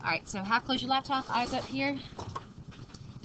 Alright, so half close your laptop, eyes up here.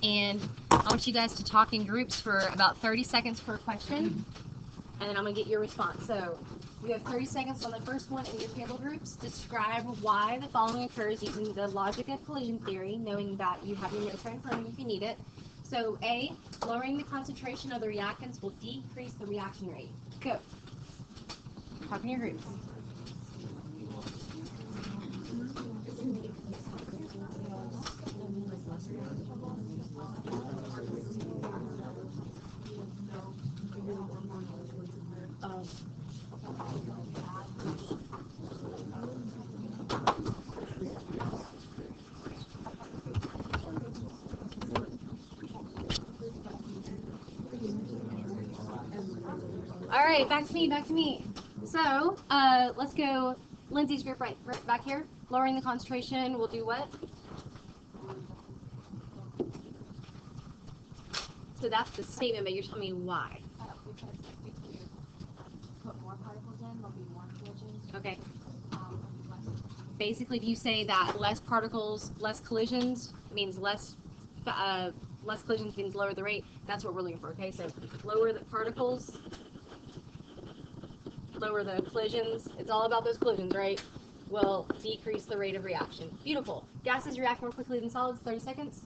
And I want you guys to talk in groups for about 30 seconds per question. And then I'm going to get your response. So you have 30 seconds on the first one in your table groups. Describe why the following occurs using the logic of collision theory, knowing that you have your notes right in front of you if you need it. So A, lowering the concentration of the reactants will decrease the reaction rate. Go. Talk in your groups. All right, back to me. So, let's go. Lindsay's group right back here. Lowering the concentration will do what? So that's the statement, but you're telling me why. Because if you put more particles in, there'll be more collisions. Okay. Basically, if you say that less particles, less collisions means less collisions means lower the rate. That's what we're looking for. Okay, so lower the particles, lower the collisions. It's all about those collisions, right? Will decrease the rate of reaction. Beautiful. Gases react more quickly than solids. 30 seconds.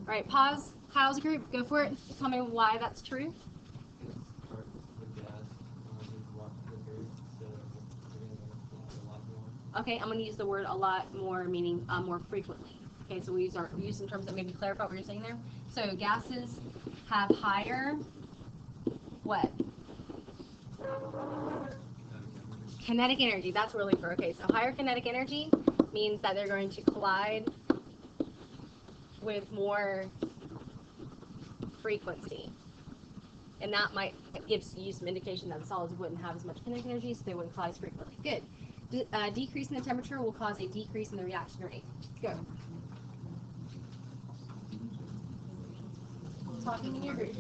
All right, pause. Kyle's group, go for it. Tell me why that's true. Okay, I'm going to use the word a lot more, meaning more frequently. Okay, so we use some terms that maybe clarify what you're saying there. So gases have higher what? Kinetic energy. That's what we're looking for. Okay, so higher kinetic energy means that they're going to collide with more frequency. And that might give you some indication that the solids wouldn't have as much kinetic energy, so they wouldn't collide as frequently. Good. Decrease in the temperature will cause a decrease in the reaction rate. Go. Talking in your group.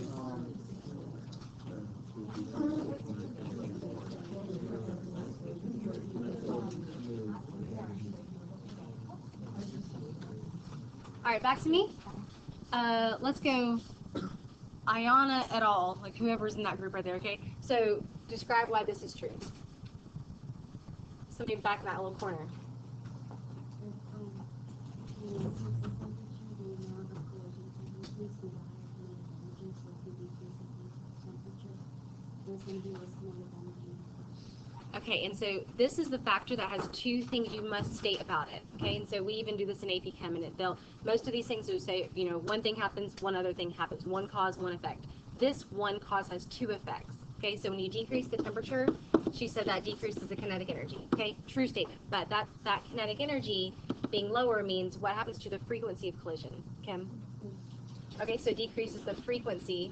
All right, back to me. Let's go Ayana et al., like whoever's in that group right there, okay? So describe why this is true. Somebody back in that little corner. Okay, and so this is the factor that has two things you must state about it. Okay, and so we even do this in AP Chem, and most of these things will say, you know, one thing happens, one other thing happens, one cause, one effect. This one cause has two effects. Okay, so when you decrease the temperature, she said that decreases the kinetic energy. Okay, true statement. But that kinetic energy being lower means what happens to the frequency of collision, Kim? Okay, so it decreases the frequency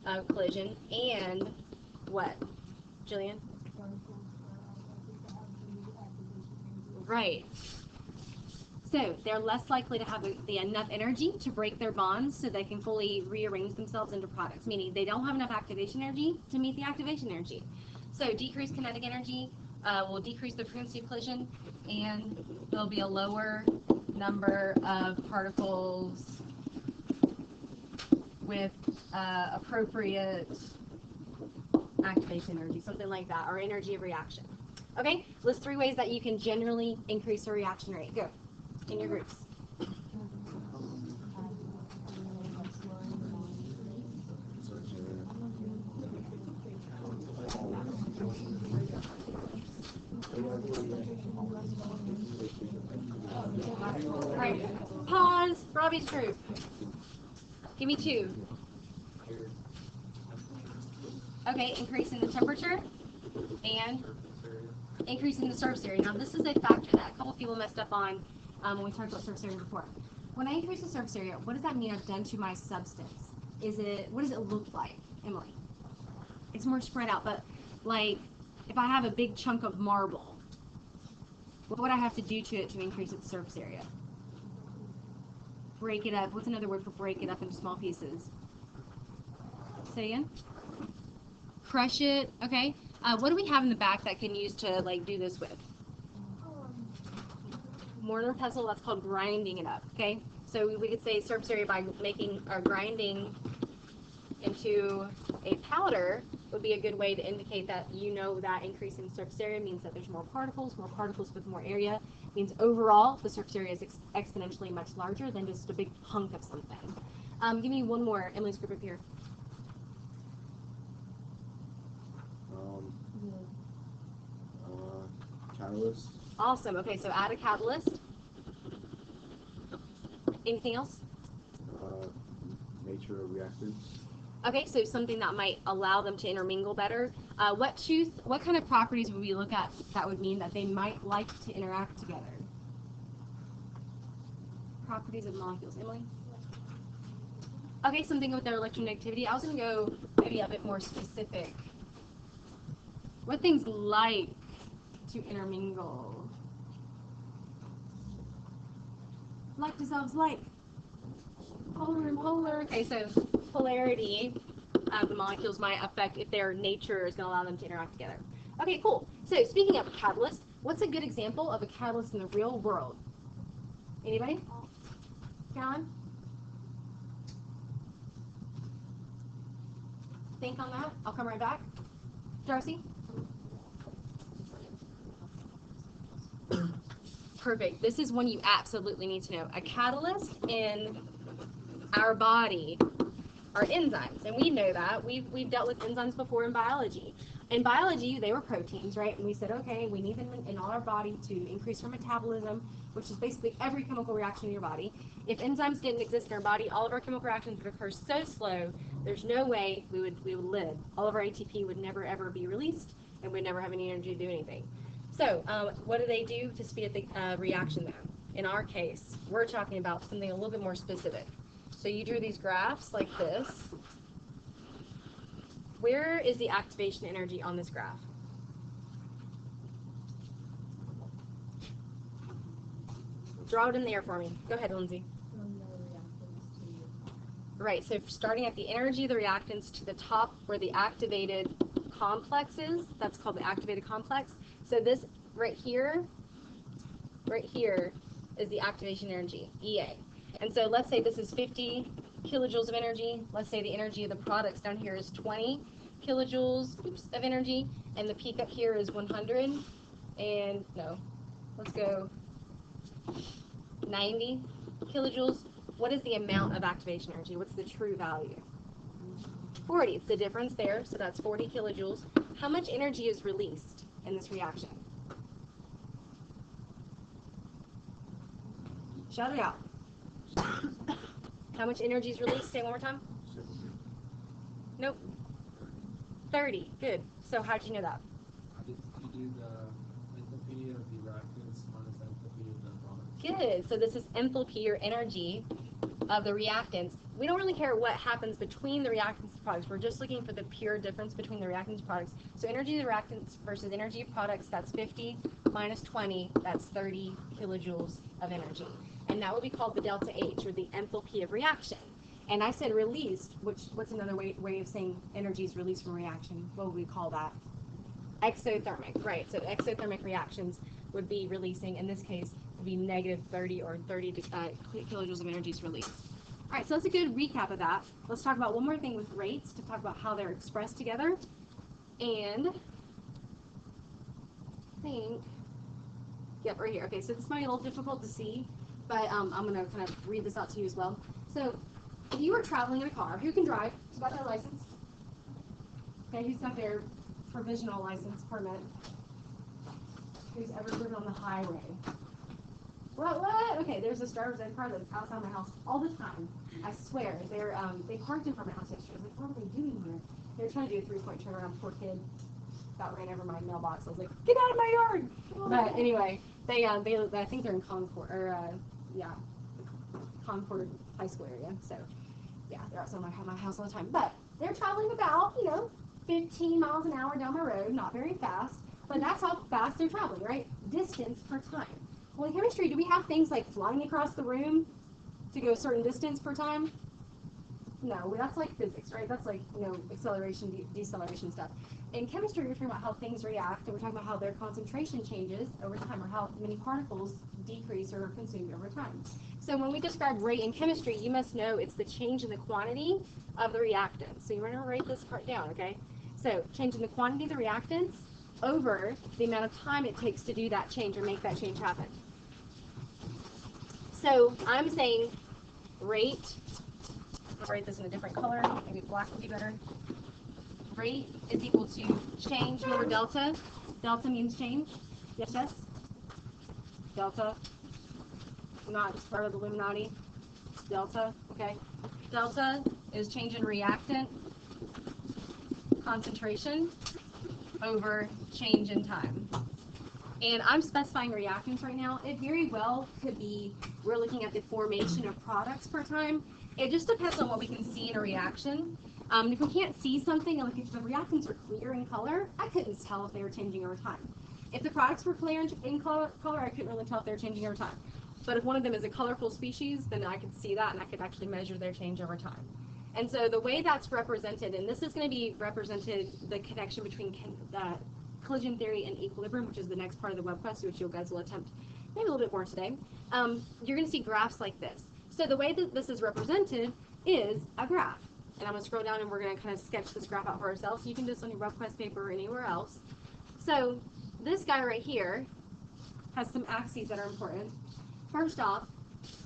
of collision and what, Jillian? Right. So they're less likely to have enough energy to break their bonds so they can fully rearrange themselves into products, meaning they don't have enough activation energy to meet the activation energy. So decreased kinetic energy will decrease the frequency of collision, and there'll be a lower number of particles with appropriate activation energy, something like that, or energy of reaction. Okay, list 3 ways that you can generally increase the reaction rate. Go, in your groups. All right, pause. Robbie's group. Give me 2. Okay, increasing the temperature and increasing the surface area. Now, this is a factor that a couple people messed up on when we talked about surface area before. When I increase the surface area, what does that mean I've done to my substance? What does it look like, Emily? It's more spread out, but like if I have a big chunk of marble, what would I have to do to it to increase its surface area? break it up. What's another word for break it up into small pieces? Say again. Crush it. Okay. What do we have in the back that can use to like do this with? Mortar pestle. That's called grinding it up. Okay. So we could say surface area by making or grinding into a powder would be a good way to indicate that you know that increase in surface area means that there's more particles with more area means overall the surface area is exponentially much larger than just a big hunk of something. Give me one more. Emily's group up here. Catalyst. Awesome. Okay, so add a catalyst. Anything else? Nature of reactants. Okay, so something that might allow them to intermingle better. What kind of properties would we look at that would mean that they might like to interact together? Properties of molecules. Emily? Okay, something with their electronegativity. I was going to go maybe a bit more specific. What things like to intermingle? Like dissolves like. Polar and polar. Okay, so polarity of the molecules might affect if their nature is going to allow them to interact together. Okay, cool. So speaking of a catalyst, what's a good example of a catalyst in the real world? Anybody? Caroline? Think on that. I'll come right back. Darcy? Perfect. This is one you absolutely need to know. A catalyst in our body are enzymes, and we know that. We've dealt with enzymes before in biology. In biology, they were proteins, right? And we said, okay, we need them in all our body to increase our metabolism, which is basically every chemical reaction in your body. If enzymes didn't exist in our body, all of our chemical reactions would occur so slow, there's no way we would live. All of our ATP would never, ever be released, and we'd never have any energy to do anything. So what do they do to speed up the reaction then? In our case, we're talking about something a little bit more specific. So you drew these graphs like this. Where is the activation energy on this graph? Draw it in the air for me. Go ahead, Lindsay. Right, so starting at the energy of the reactants to the top where the activated complex is, that's called the activated complex. So this right here is the activation energy, EA. And so let's say this is 50 kilojoules of energy. Let's say the energy of the products down here is 20 kilojoules of energy, and the peak up here is 100. And no, let's go 90 kilojoules. What is the amount of activation energy? What's the true value? 40. It's the difference there, so that's 40 kilojoules. How much energy is released in this reaction? Shout it out. How much energy is released? Say it one more time. Nope. 30. Good. So how did you know that? Did you do the enthalpy of the reactants minus enthalpy of the product? Good. So this is enthalpy or energy of the reactants. We don't really care what happens between the reactants and products. We're just looking for the pure difference between the reactants and products. So energy of the reactants versus energy of products, that's 50 minus 20, that's 30 kilojoules of energy. And that would be called the delta H, or the enthalpy of reaction. And I said released, what's another way of saying energy is released from reaction? What would we call that? Exothermic, right. So exothermic reactions would be releasing, in this case, would be negative 30 or 30 kilojoules of energy is released. All right, so that's a good recap of that. Let's talk about one more thing with rates to talk about how they're expressed together. And I think, yep, right here. Okay, so this might be a little difficult to see, but I'm going to kind of read this out to you as well. So if you were traveling in a car, who can drive? Who's got their license? Okay, who's got their provisional license permit? Who's ever driven on the highway? What? Okay, there's a driver's ed car that's outside my house all the time. I swear. They parked in front of my house yesterday. I was like, what are they doing here? They were trying to do a three-point turnaround. Poor kid. About ran over my mailbox. I was like, get out of my yard! But anyway, they I think they're in Concord, Concord High School area. So yeah, they're outside my house all the time. But they're traveling about, 15 miles an hour down my road, not very fast. But that's how fast they're traveling, right? Distance per time. Well, in chemistry, do we have things like flying across the room? to go a certain distance per time? No, that's like physics, right? That's like, acceleration, deceleration stuff. In chemistry, we're talking about how things react, and we're talking about how their concentration changes over time, or how many particles decrease or are consumed over time. So when we describe rate in chemistry, you must know it's the change in the quantity of the reactant. So you're going to write this part down, okay? So change in the quantity of the reactants over the amount of time it takes to do that change or make that change happen. So I'm saying rate, I'll write this in a different color, maybe black would be better. Rate is equal to change over delta. Delta means change. Yes, yes? Delta. Not just part of the Illuminati. Delta, okay. Delta is change in reactant concentration over change in time. And I'm specifying reactants right now. It very well could be, we're looking at the formation of products per time. It just depends on what we can see in a reaction. If we can't see something, like if the reactants are clear in color, I couldn't tell if they were changing over time. If the products were clear in color, I couldn't really tell if they were changing over time. But if one of them is a colorful species, then I could see that and I could actually measure their change over time. And so the way that's represented, and this is going to be represented, the connection between collision theory and equilibrium, which is the next part of the web quest, which you guys will attempt maybe a little bit more today. You're going to see graphs like this. So the way that this is represented is a graph. And I'm going to scroll down and we're going to kind of sketch this graph out for ourselves. You can do this on your web quest paper or anywhere else. So this guy right here has some axes that are important. First off,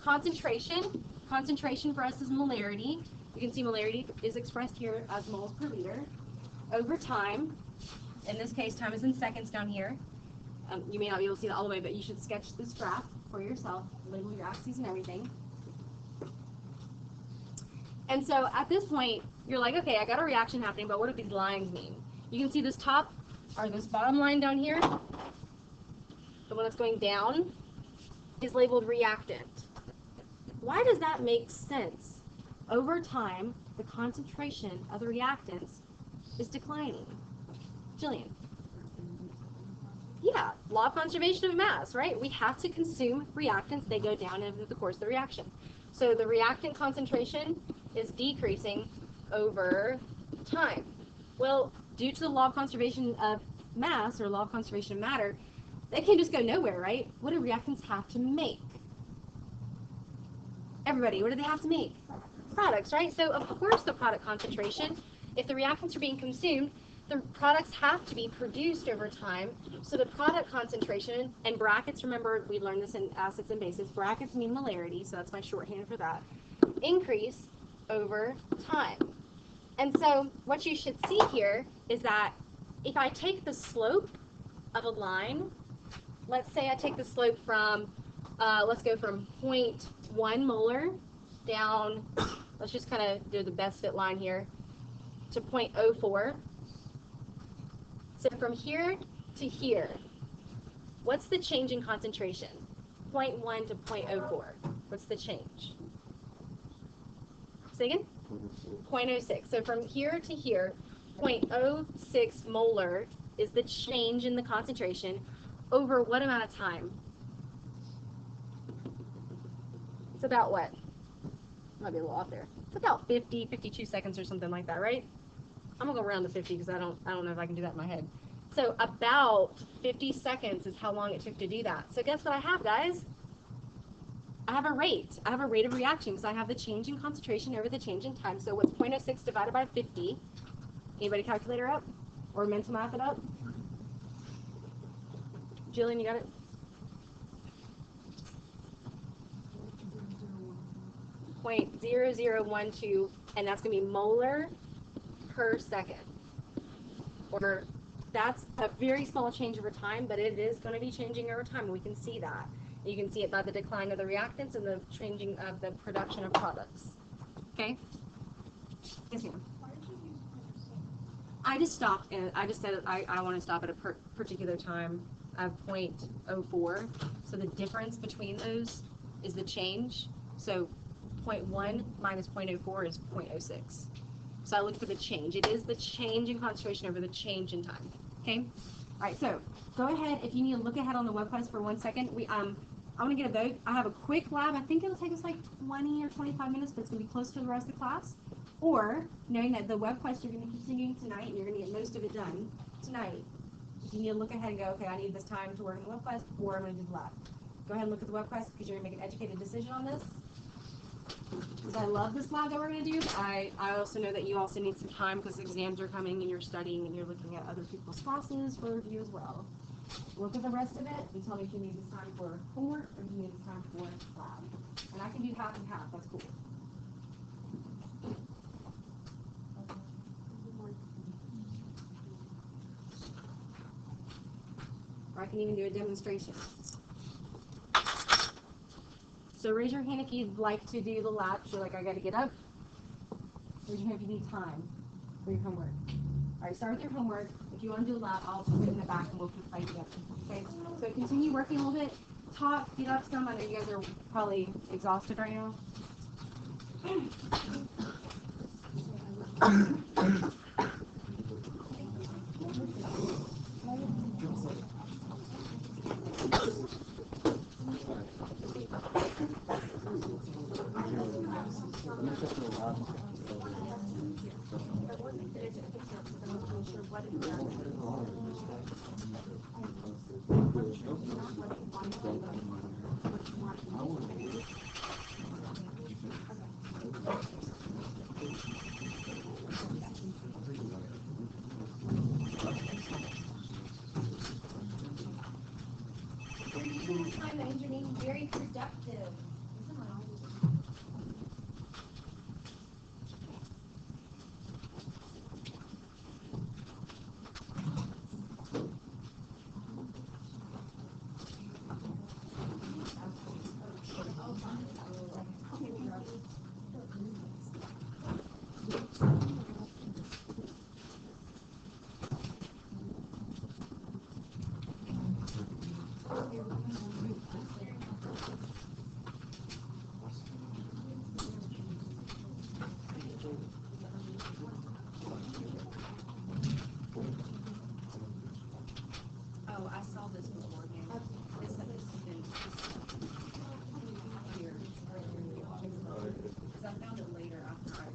concentration. Concentration for us is molarity. You can see molarity is expressed here as moles per liter. Over time, in this case, time is in seconds down here. You may not be able to see that all the way, but you should sketch this graph for yourself, label your axes and everything. And so at this point, you're like, okay, I got a reaction happening, but what do these lines mean? You can see this top, or this bottom line down here, the one that's going down, is labeled reactant. Why does that make sense? Over time, the concentration of the reactants is declining. Jillian. Yeah, law of conservation of mass, right? We have to consume reactants. They go down over the course of the reaction. So the reactant concentration is decreasing over time. Well, due to the law of conservation of mass, or law of conservation of matter, they can't just go nowhere, right? What do reactants have to make? Everybody, what do they have to make? Products, right? So of course the product concentration, if the reactants are being consumed, the products have to be produced over time. So the product concentration, and brackets, remember we learned this in acids and bases, brackets mean molarity, so that's my shorthand for that, increase over time. And so what you should see here is that if I take the slope of a line, let's say I take the slope from, let's go from 0.1 molar down, let's just kind of do the best fit line here, to 0.04. So from here to here, what's the change in concentration? 0.1 to 0.04. What's the change? Say again? 0.06. So from here to here, 0.06 molar is the change in the concentration over what amount of time? It's about what? Might be a little off there. It's about 50, 52 seconds or something like that, right? I'm gonna go around to 50 because I don't know if I can do that in my head. So about 50 seconds is how long it took to do that. So guess what I have, guys? I have a rate. I have a rate of reaction because I have the change in concentration over the change in time. So what's 0.06 divided by 50? Anybody calculator up? Or mental math it up? Jillian, you got it? 0.0012, and that's going to be molar per second. Or that's a very small change over time, but it is going to be changing over time. We can see that. You can see it by the decline of the reactants and the changing of the production of products. Okay? Yes, ma'am. Why did you use 0.06? I just stopped, and I just said I want to stop at a particular time of 0.04. So the difference between those is the change. So 0.1 minus 0.04 is 0.06. So I look for the change. It is the change in concentration over the change in time. Okay? All right, so go ahead. If you need to look ahead on the web quest for 1 second, I'm gonna get a vote. I have a quick lab. I think it'll take us like 20 or 25 minutes, but it's gonna be close to the rest of the class. Or, knowing that the web quest you're gonna be continuing tonight, and you're gonna get most of it done tonight, you need to look ahead and go, okay, I need this time to work on the web quest, or I'm gonna do the lab. Go ahead and look at the web quest, because you're gonna make an educated decision on this. Because I love this lab that we're gonna do, but I also know that you also need some time, because exams are coming, and you're studying, and you're looking at other people's classes for review as well. Look at the rest of it and tell me if you need this time for homework or if you need this time for lab. And I can do half and half, that's cool. Or I can even do a demonstration. So raise your hand if you'd like to do the lab. So like I gotta get up. Raise your hand if you need time for your homework. Alright, start with your homework. If you want to do a lab, I'll put it in the back and we'll keep fighting together. Okay? So continue working a little bit. Talk, get up some. I know you guys are probably exhausted right now. Time that you're being very productive. Oh, I saw this beforehand. This is here. Because I found it later after I.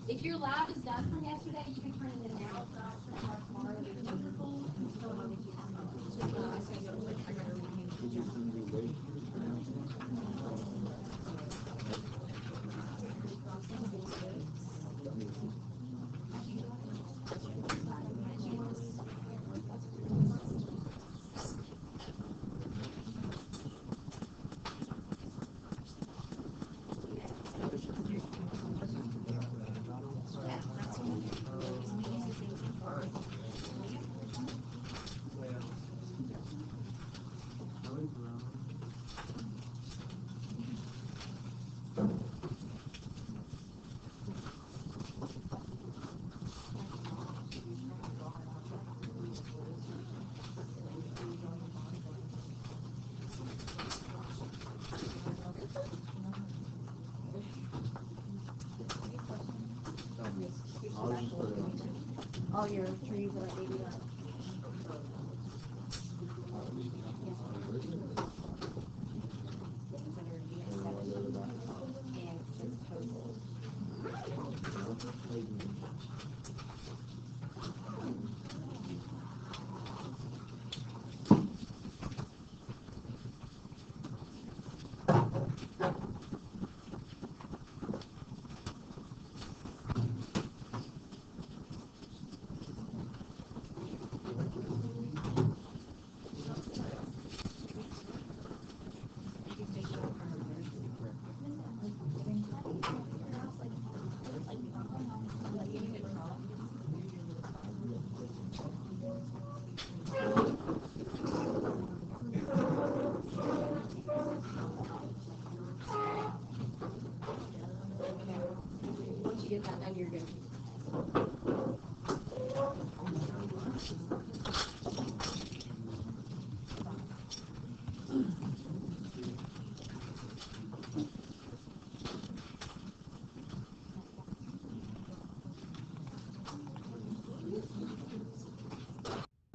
If your lab is done from yesterday, you can turn it in now. If not, print it out tomorrow. They're wonderful. All your trees are baby up. Once you get that done, you're good.